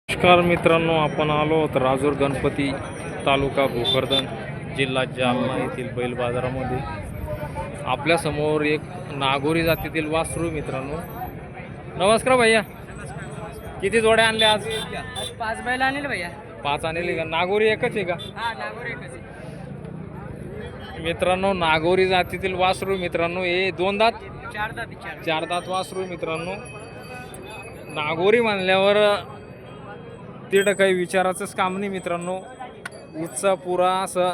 नमस्कार मित्रांनो, आपण आलो आहोत राजूर गणपती तालुका भोकरदन जिल्हा जालना येथील बैल बाजारामध्ये. आपल्यासमोर एक नागोरी जातीतील वासरू मित्रांनो. नमस्कार भैया, किती जोड्या आणल्या आज? 5 बैल आणले भैया. 5 आणले का? नागोरी एकच आहे का? हा, नागोरी एकच आहे. मित्रांनो, नागोरी जातीतील वासरू मित्रांनो. हे 2 दात 4 दात 4 दात वासरू मित्रांनो. नागोरी म्हणल्यावर तिथं काही विचाराचंच काम नाही मित्रांनो. उच्चा पुरा असं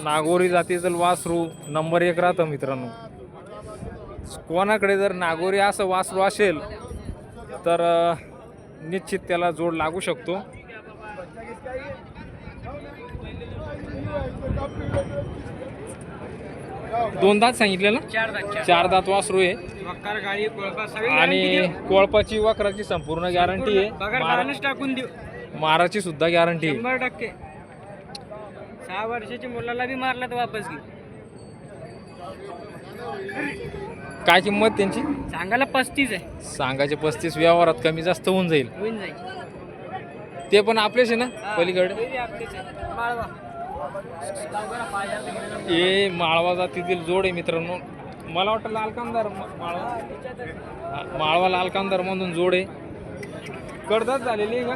नागोरी जातीचं वासरू नंबर 1 राहतं मित्रांनो. कोणाकडे जर नागोरी असं वासरू असेल तर निश्चित त्याला जोड लागू शकतो. दोन दात सांगितले ना? 4 दात वासरू आहे. वक्कार गाडी कोळपा सगळी आणि कोळपाची वक्राची संपूर्ण गॅरंटी आहे. टाकून देऊ. माराची सुद्धा गॅरंटी आहे. 100%. 6 वर्षाच्या मुलाला बी मारला तर वापस घे. काय किंमत त्यांची? सांगायला 35 आहे. सांगायचे 35, व्यवहारात कमी जास्त होऊन जाईल. होऊन जाईल. ते पण आपलेच आहे ना पलीकडे? ते बी आपलेच आहे. माळवा. हे माळवा जातीतील जोड आहे मित्रांनो. मला वाटतं लाल कामदार माळवा लाल कामदार मधून जोड आहे. कडदात झालेली आहे का?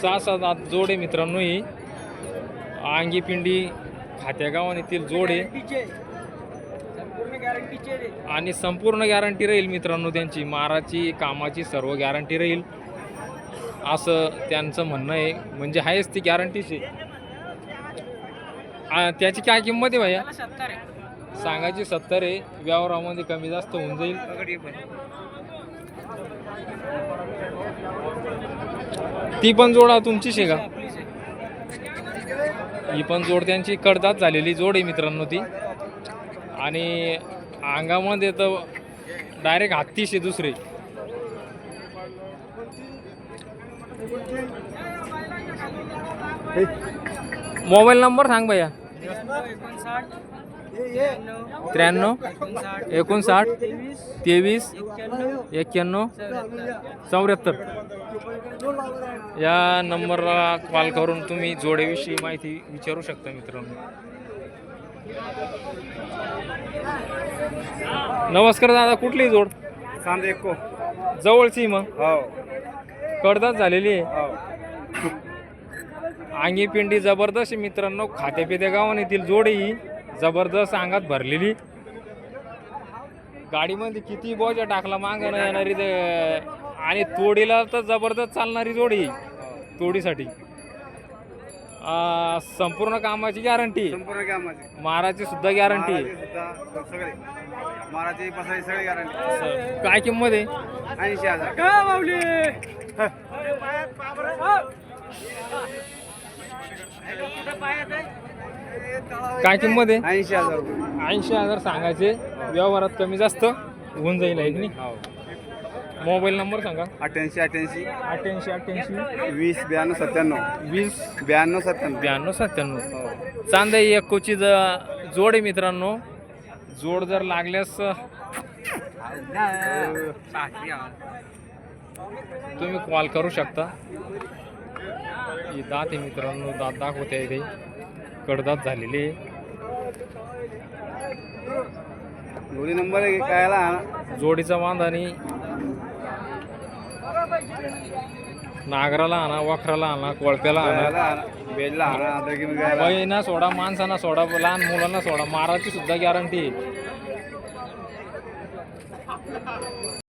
6-7 दात जोड आहे मित्रांनो. ही आंगी पिंडी खात्या गावातील जोड आहे आणि संपूर्ण गॅरंटी राहील मित्रांनो त्यांची. माराची कामाची सर्व गॅरंटी राहील असं त्यांचं म्हणणं आहे. म्हणजे आहेच ती गॅरंटीची. त्याची काय किंमत आहे भैया? 70 आहे. सांगायची 70 आहे. व्यवहारामध्ये कमी जास्त होऊन जाईल. ती पण जोड तुमचीच आहे का? ही पण जोड त्यांची कडदात झालेली जोड आहे मित्रांनो ती. आणि अंगामध्ये तर डायरेक्ट हत्तीश आहे दुसरे. मोबाईल नंबर सांग भैया. 93 59 23 91 74. या नंबरला कॉल करून तुम्ही जोड्याविषयी माहिती विचारू शकता मित्रांनो. नमस्कार दादा, कुठली जोड? सांदेको जवळची मग हो कडदात झालेली आहे. हो अंगी पिंडी जबरदस्त आहे मित्रांनो. खात्यापित्या गावातील जोड आहे ही. जबरदस्त अंगात भरलेली. गाडीमध्ये किती बोजा टाकला मागं येणारी आणि तोडीला तर जबरदस्त चालणारी जोडी तोडीसाठी. संपूर्ण कामाची गॅरंटी. संपूर्ण कामाची माराची सुद्धा गॅरंटी. सगळे माराची पसारी सगळी गॅरंटी. काय किंमत आहे? 80,000. का बावली? काय किंमत आहे? 80,000 रुपये. 80,000 सांगायचे. व्यवहारात कमी जास्त होऊन जाईल आहे की नाही? हो. मोबाईल नंबर सांगा. 88 88 88 88 20 92 97 20 92 97. 92 97. हो. चांदा एक कोची जोड आहे मित्रांनो. जोड जर लागल्यास तुम्ही कॉल करू शकता. ही दात आहे मित्रांनो. दात दाखवते इथे. कडदात झालेली आहे. दोन्ही नंबर आहे कायला जोडीचा बांध आणि नागराला आणा, वखराला आणा, कोळप्याला आणा, बेलला आणा आदरकी गायला. बैना सोडा, माणसांना सोडा, लहान मुलांना सोडा. माराची सुद्धा गॅरंटी आहे.